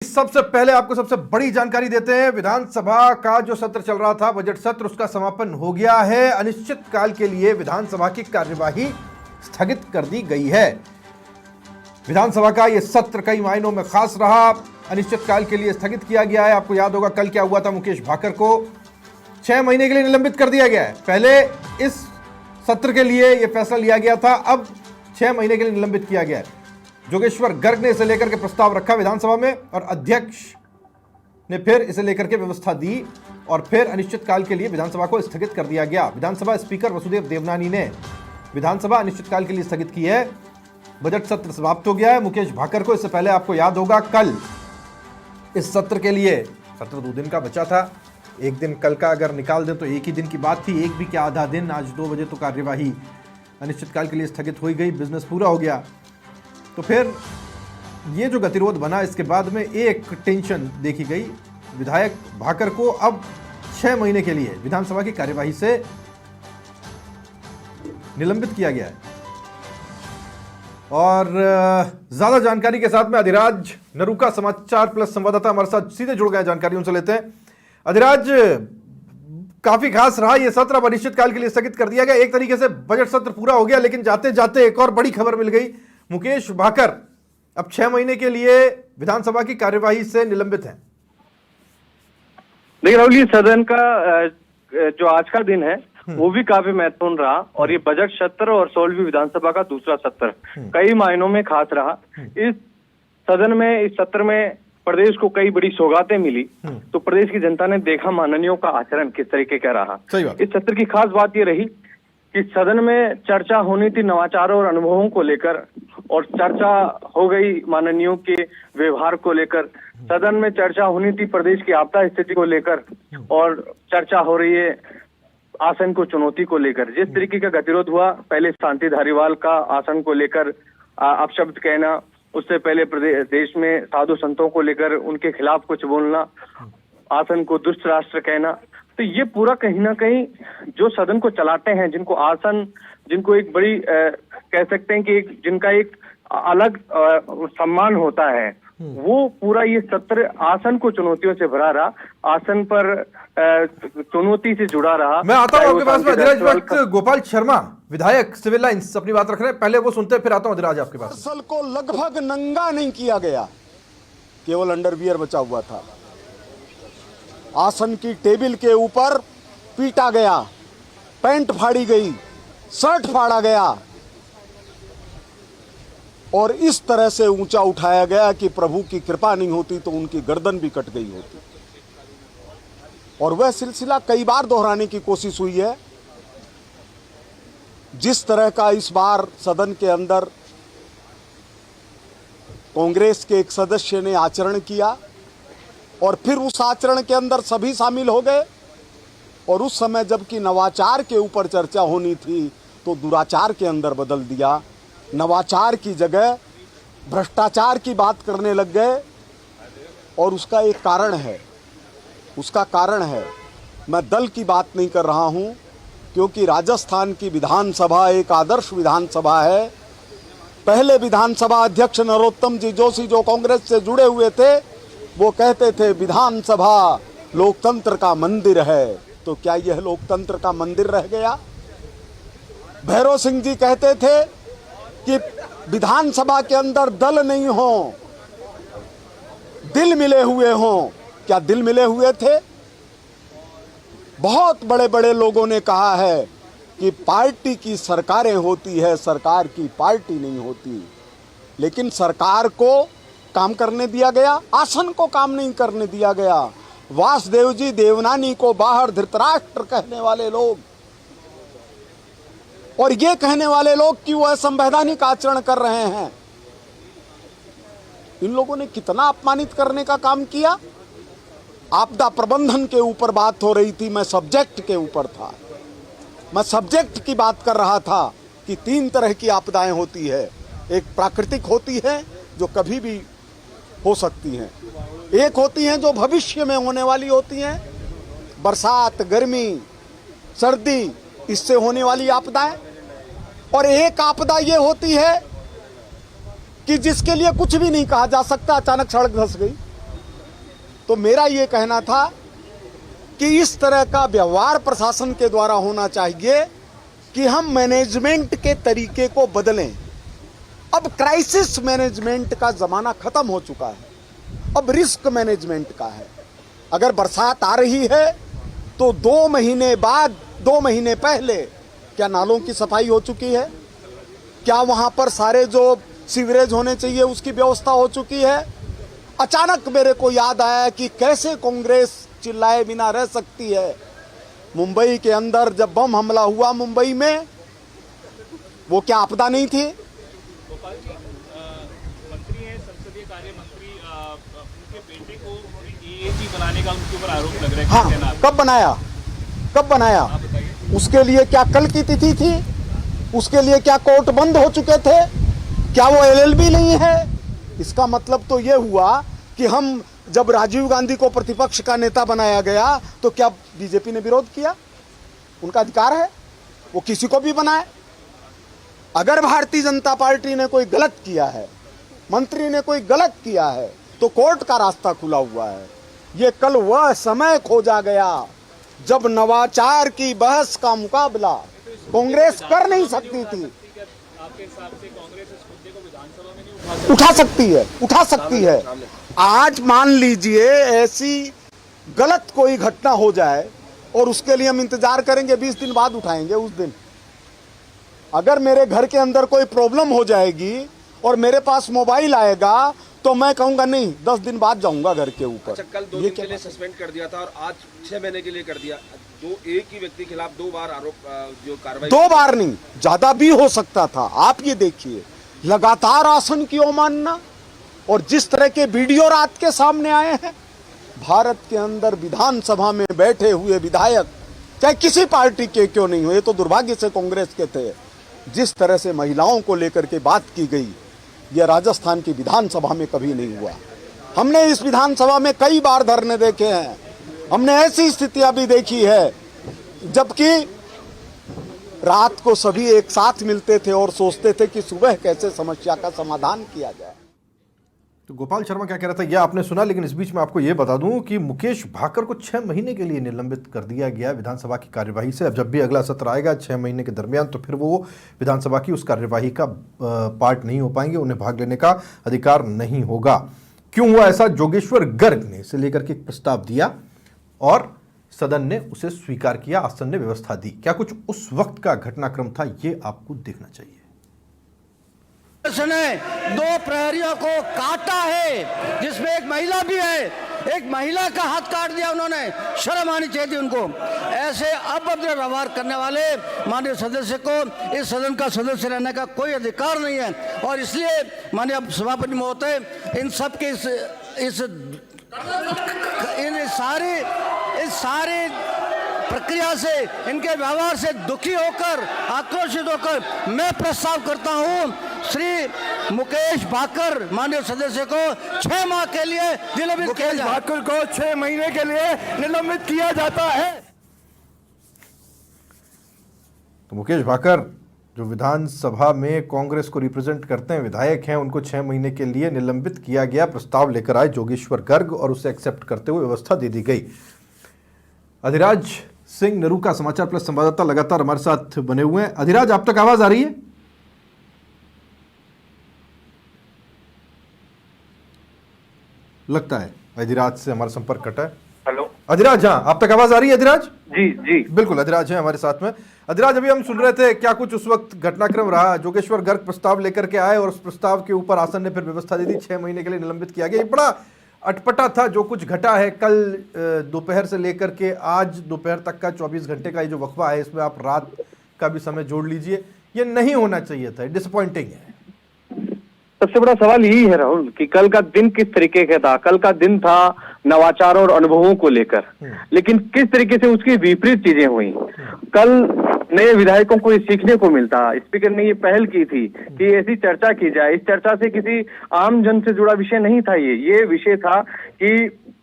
सबसे पहले आपको सबसे बड़ी जानकारी देते हैं। विधानसभा का जो सत्र चल रहा था, बजट सत्र, उसका समापन हो गया है। अनिश्चित काल के लिए विधानसभा की कार्यवाही स्थगित कर दी गई है। विधानसभा का यह सत्र कई मायनों में खास रहा। अनिश्चित काल के लिए स्थगित किया गया है। आपको याद होगा कल क्या हुआ था, मुकेश भाकर को 6 महीने के लिए निलंबित कर दिया गया है। पहले इस सत्र के लिए यह फैसला लिया गया था, अब 6 महीने के लिए निलंबित किया गया है। जोगेश्वर गर्ग ने इसे लेकर के प्रस्ताव रखा विधानसभा में और अध्यक्ष ने फिर इसे लेकर के व्यवस्था दी और फिर अनिश्चित काल के लिए विधानसभा को स्थगित कर दिया गया। विधानसभा स्पीकर वसुदेव देवनानी ने विधानसभा अनिश्चित काल के लिए स्थगित की है। बजट सत्र समाप्त हो गया है। मुकेश भाकर को, इससे पहले आपको याद होगा कल इस सत्र के लिए, सत्र 2 दिन का बचा था, एक दिन कल का अगर निकाल दें तो एक ही दिन की बात थी, एक भी क्या आधा दिन। आज 2 बजे तो कार्यवाही अनिश्चित काल के लिए स्थगित हो गई, बिजनेस पूरा हो गया। तो फिर ये जो गतिरोध बना, इसके बाद में एक टेंशन देखी गई। विधायक भाकर को अब 6 महीने के लिए विधानसभा की कार्यवाही से निलंबित किया गया है। और ज्यादा जानकारी के साथ में अधिराज नरूका, समाचार प्लस संवाददाता, हमारे साथ सीधे जुड़ गए। जानकारी उनसे लेते हैं। अधिराज, काफी खास रहा यह सत्र, अब अनिश्चित काल के लिए स्थगित कर दिया गया। एक तरीके से बजट सत्र पूरा हो गया, लेकिन जाते जाते एक और बड़ी खबर मिल गई। मुकेश भाकर अब 6 महीने के लिए विधानसभा की कार्यवाही से निलंबित हैं। देखिए राहुल, ये सदन का जो आज का दिन है वो भी काफी महत्वपूर्ण रहा और ये बजट सत्र और 16वीं विधानसभा का दूसरा सत्र कई मायनों में खास रहा। इस सदन में, इस सत्र में प्रदेश को कई बड़ी सौगातें मिली। तो प्रदेश की जनता ने देखा माननीयों का आचरण किस तरीके का रहा। इस सत्र की खास बात ये रही कि सदन में चर्चा होनी थी नवाचारों और अनुभवों को लेकर, और चर्चा हो गई माननीयों के व्यवहार को लेकर। सदन में चर्चा होनी थी प्रदेश की आपदा स्थिति को लेकर, और चर्चा हो रही है आसन को चुनौती को लेकर। जिस तरीके का गतिरोध हुआ, पहले शांति धारीवाल का आसन को लेकर अपशब्द कहना, उससे पहले प्रदेश देश में साधु संतों को लेकर उनके खिलाफ कुछ बोलना, आसन को दुष्ट राष्ट्र कहना। तो ये पूरा कहीं ना कहीं जो सदन को चलाते हैं, जिनको आसन, जिनको एक बड़ी कह सकते हैं कि जिनका एक अलग सम्मान होता है, वो पूरा ये सत्र आसन को चुनौतियों से भरा रहा, आसन पर चुनौती से जुड़ा रहा। मैं आता हूँ आपके पास में अधिराज। वक्त गोपाल शर्मा, विधायक सिविल लाइंस, अपनी बात रख रहे हैं, पहले वो सुनते हैं, फिर आता हूँ अधिराज आपके पास। असल को लगभग नंगा नहीं किया गया, केवल अंडरवियर बचा हुआ था। आसन की टेबल के ऊपर पीटा गया, पैंट फाड़ी गई, शर्ट फाड़ा गया और इस तरह से ऊंचा उठाया गया कि प्रभु की कृपा नहीं होती तो उनकी गर्दन भी कट गई होती। और वह सिलसिला कई बार दोहराने की कोशिश हुई है। जिस तरह का इस बार सदन के अंदर कांग्रेस के एक सदस्य ने आचरण किया और फिर उस आचरण के अंदर सभी शामिल हो गए, और उस समय जबकि नवाचार के ऊपर चर्चा होनी थी तो दुराचार के अंदर बदल दिया। नवाचार की जगह भ्रष्टाचार की बात करने लग गए। और उसका एक कारण है, उसका कारण है, मैं दल की बात नहीं कर रहा हूं, क्योंकि राजस्थान की विधानसभा एक आदर्श विधानसभा है। पहले विधानसभा अध्यक्ष नरोत्तम जी जोशी, जो कांग्रेस से जुड़े हुए थे, वो कहते थे विधानसभा लोकतंत्र का मंदिर है। तो क्या यह लोकतंत्र का मंदिर रह गया? भैरव सिंह जी कहते थे कि विधानसभा के अंदर दल नहीं हो, दिल मिले हुए हों। क्या दिल मिले हुए थे? बहुत बड़े बड़े लोगों ने कहा है कि पार्टी की सरकारें होती है, सरकार की पार्टी नहीं होती। लेकिन सरकार को काम करने दिया गया, आसन को काम नहीं करने दिया गया। वासुदेव जी देवनानी को बाहर धृतराष्ट्र कहने वाले लोग, और ये कहने वाले लोग कि वो असंवैधानिक आचरण कर रहे हैं, इन लोगों ने कितना अपमानित करने का काम किया। आपदा प्रबंधन के ऊपर बात हो रही थी, मैं सब्जेक्ट के ऊपर था। मैं सब्जेक्ट की बात कर रहा था कि 3 तरह की आपदाएं होती है। एक प्राकृतिक होती है जो कभी भी हो सकती हैं, एक होती हैं जो भविष्य में होने वाली होती हैं, बरसात, गर्मी, सर्दी, इससे होने वाली आपदाएं, और एक आपदा ये होती है कि जिसके लिए कुछ भी नहीं कहा जा सकता, अचानक सड़क धंस गई, तो मेरा ये कहना था कि इस तरह का व्यवहार प्रशासन के द्वारा होना चाहिए कि हम मैनेजमेंट के तरीके को बदलें। अब क्राइसिस मैनेजमेंट का जमाना खत्म हो चुका है, अब रिस्क मैनेजमेंट का है। अगर बरसात आ रही है तो 2 महीने बाद, 2 महीने पहले क्या नालों की सफाई हो चुकी है? क्या वहां पर सारे जो सीवरेज होने चाहिए उसकी व्यवस्था हो चुकी है? अचानक मेरे को याद आया कि कैसे कांग्रेस चिल्लाए बिना रह सकती है। मुंबई के अंदर जब बम हमला हुआ मुंबई में, वो क्या आपदा नहीं थी? गोपाल जी, मंत्री हैं, संसदीय कार्य मंत्री, उनके बेटे को एएजी बनाने का उनके ऊपर आरोप लग रहा है। हाँ, क्या नाम? कब बनाया? आप बताइए। उसके लिए क्या कल की तिथि थी? उसके लिए क्या कोर्ट बंद हो चुके थे? क्या वो एलएलबी नहीं है? इसका मतलब तो ये हुआ कि हम जब राजीव गांधी को प्रतिपक्ष का नेता बनाया गया तो क्या बीजेपी ने विरोध किया? उनका अधिकार है, वो किसी को भी बनाए। अगर भारतीय जनता पार्टी ने कोई गलत किया है, मंत्री ने कोई गलत किया है, तो कोर्ट का रास्ता खुला हुआ है। ये कल वह समय खोजा गया जब नवाचार की बहस का मुकाबला कांग्रेस कर नहीं सकती थी। आपके हिसाब से कांग्रेस इस मुद्दे को विधानसभा में नहीं उठा सकती है। आज मान लीजिए ऐसी गलत कोई घटना हो जाए और उसके लिए हम इंतजार करेंगे, 20 दिन बाद उठाएंगे उस दिन। अगर मेरे घर के अंदर कोई प्रॉब्लम हो जाएगी और मेरे पास मोबाइल आएगा तो मैं कहूंगा नहीं, 10 दिन बाद जाऊंगा घर के ऊपर। अच्छा, कल 2 दिन के लिए सस्पेंड कर दिया था और आज 6 महीने के लिए कर दिया। एक ही व्यक्ति के खिलाफ 2 बार आरोप, जो कार्रवाई 2 बार नहीं, ज्यादा भी हो सकता था। आप ये देखिए, लगातार आसन की अवमानना और जिस तरह के वीडियो रात के सामने आए हैं। भारत के अंदर विधानसभा में बैठे हुए विधायक चाहे किसी पार्टी के क्यों नहीं हो, ये तो दुर्भाग्य से कांग्रेस के थे, जिस तरह से महिलाओं को लेकर के बात की गई, यह राजस्थान की विधानसभा में कभी नहीं हुआ। हमने इस विधानसभा में कई बार धरने देखे हैं, हमने ऐसी स्थितियां भी देखी है जबकि रात को सभी एक साथ मिलते थे और सोचते थे कि सुबह कैसे समस्या का समाधान किया जाए। तो गोपाल शर्मा क्या कह रहा था यह आपने सुना, लेकिन इस बीच में आपको यह बता दूं कि मुकेश भाकर को 6 महीने के लिए निलंबित कर दिया गया विधानसभा की कार्यवाही से। अब जब भी अगला सत्र आएगा 6 महीने के दरमियान, तो फिर वो विधानसभा की उस कार्यवाही का पार्ट नहीं हो पाएंगे, उन्हें भाग लेने का अधिकार नहीं होगा। क्यों हुआ ऐसा? जोगेश्वर गर्ग ने इसे लेकर के एक प्रस्ताव दिया और सदन ने उसे स्वीकार किया, आसन ने व्यवस्था दी। क्या कुछ उस वक्त का घटनाक्रम था, ये आपको देखना चाहिए। ने 2 प्रहरियों को काटा है, जिसमें एक महिला भी है। एक महिला का हाथ काट दिया उन्होंने। शर्म आनी चाहिए थी उनको। ऐसे अभद्र व्यवहार करने वाले माननीय सदस्य को इस सदन का सदस्य रहने का कोई अधिकार नहीं है। और इसलिए माननीय सभापति महोदय, इन सब के इस सारे प्रक्रिया से, इनके व्यवहार से दुखी होकर, आक्रोशित होकर मैं प्रस्ताव करता हूं श्री मुकेश भाकर माननीय सदस्य को 6 माह के लिए निलंबित किया जाए। भाकर को 6 महीने के लिए निलंबित किया जाता है। तो मुकेश भाकर जो विधानसभा में कांग्रेस को रिप्रेजेंट करते हैं, विधायक हैं, उनको 6 महीने के लिए निलंबित किया गया। प्रस्ताव लेकर आए जोगेश्वर गर्ग और उसे एक्सेप्ट करते हुए व्यवस्था दे दी गई। अधिराज सिंह नरूका, समाचार प्लस संवाददाता, लगातार हमारे साथ बने हुए हैं। अधिराज, आप तक आवाज आ रही है? लगता है अधिराज से हमारा संपर्क कटा है। हेलो अधिराज, हाँ, आप तक आवाज आ रही है अधिराज? जी जी बिल्कुल, अधिराज है हमारे साथ में। अधिराज, अभी हम सुन रहे थे क्या कुछ उस वक्त घटनाक्रम रहा। जोगेश्वर गर्ग प्रस्ताव लेकर के आए और उस प्रस्ताव के ऊपर आसन ने फिर व्यवस्था दे दी, 6 महीने के लिए निलंबित किया गया। ये बड़ा अटपटा था जो कुछ घटा है कल दोपहर से लेकर के आज दोपहर तक का 24 घंटे का ये जो वक्फा है, इसमें आप रात का भी समय जोड़ लीजिए। ये नहीं होना चाहिए था, डिसअपॉइंटिंग है। सबसे बड़ा सवाल यही है राहुल कि कल का दिन किस तरीके का था। कल का दिन था नवाचार और अनुभवों को लेकर, लेकिन किस तरीके से उसकी विपरीत चीजें हुई। कल नए विधायकों को ये सीखने को मिलता। स्पीकर ने ये पहल की थी कि ऐसी चर्चा की जाए। इस चर्चा से किसी आम जन से जुड़ा विषय नहीं था। ये विषय था कि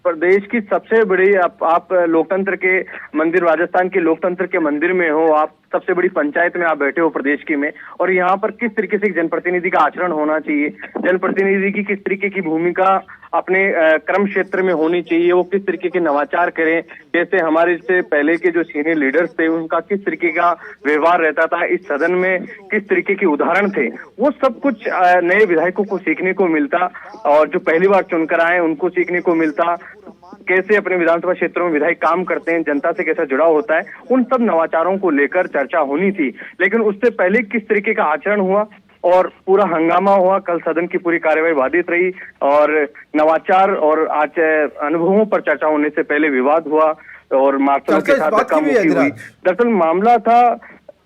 प्रदेश की सबसे बड़ी आप लोकतंत्र के मंदिर, राजस्थान के लोकतंत्र के मंदिर में हो, आप सबसे बड़ी पंचायत में आप बैठे हो प्रदेश की में, और यहाँ पर किस तरीके से एक जनप्रतिनिधि का आचरण होना चाहिए, जनप्रतिनिधि की किस तरीके की भूमिका अपने कर्म क्षेत्र में होनी चाहिए, वो किस तरीके के नवाचार करें, जैसे हमारे से पहले के जो सीनियर लीडर्स थे उनका किस तरीके का व्यवहार रहता था, इस सदन में किस तरीके के उदाहरण थे, वो सब कुछ नए विधायकों को सीखने को मिलता, और जो पहली बार चुनकर आए उनको सीखने को मिलता, कैसे अपने विधानसभा क्षेत्रों में विधायक काम करते हैं, जनता से कैसा जुड़ाव होता है, उन सब नवाचारों को लेकर चर्चा होनी थी। लेकिन उससे पहले किस तरीके का आचरण हुआ और पूरा हंगामा हुआ, कल सदन की पूरी कार्यवाही बाधित रही और नवाचार और आज अनुभवों पर चर्चा होने से पहले विवाद हुआ और मार्शलों के साथ धक्का-मुक्की हुई। दरअसल मामला था,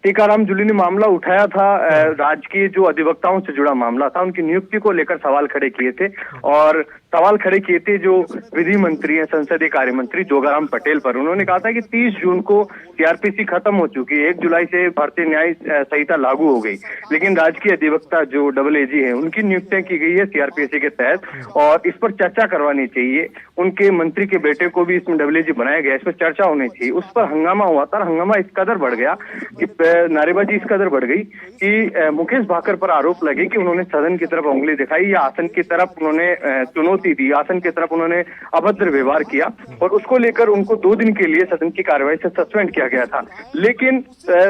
टीकाराम जूली ने मामला उठाया था, राजकीय जो अधिवक्ताओं से जुड़ा मामला था, उनकी नियुक्ति को लेकर सवाल खड़े किए थे, और सवाल खड़े किए थे जो विधि मंत्री हैं, संसदीय कार्य मंत्री जोगाराम पटेल पर। उन्होंने कहा था कि 30 जून को सीआरपीसी खत्म हो चुकी है, 1 जुलाई से भारतीय न्याय संहिता लागू हो गई, लेकिन राजकीय अधिवक्ता जो AAG है उनकी नियुक्तियां की गई है सीआरपीसी के तहत, और इस पर चर्चा करवानी चाहिए। उनके मंत्री के बेटे को भी इसमें AAG बनाया गया, इस पर चर्चा होनी चाहिए। उस पर हंगामा हुआ था, हंगामा इस कदर बढ़ गया कि नारेबाजी इस कदर बढ़ गई कि मुकेश भाकर पर आरोप लगे कि उन्होंने सदन की तरफ उंगली दिखाई या आसन की तरफ उन्होंने चुनौती दी, आसन की तरफ उन्होंने अभद्र व्यवहार किया, और उसको लेकर उनको 2 दिन के लिए सदन की कार्यवाही से सस्पेंड किया गया था। लेकिन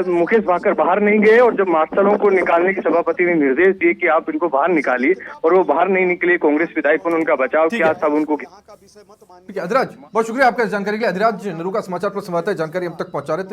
मुकेश भाकर बाहर नहीं गए, और जब मार्शलों को निकालने के सभापति ने निर्देश दिए कि आप इनको बाहर निकालिए, और वो बाहर नहीं निकले, कांग्रेस विधायकों ने उनका बचाव किया, सब उनको। अधिराज, बहुत शुक्रिया आपका इस जानकारी के लिए। अधिराज नरूका समाचार पर संवाददाता जानकारी हम तक पहुंचा रहे थे।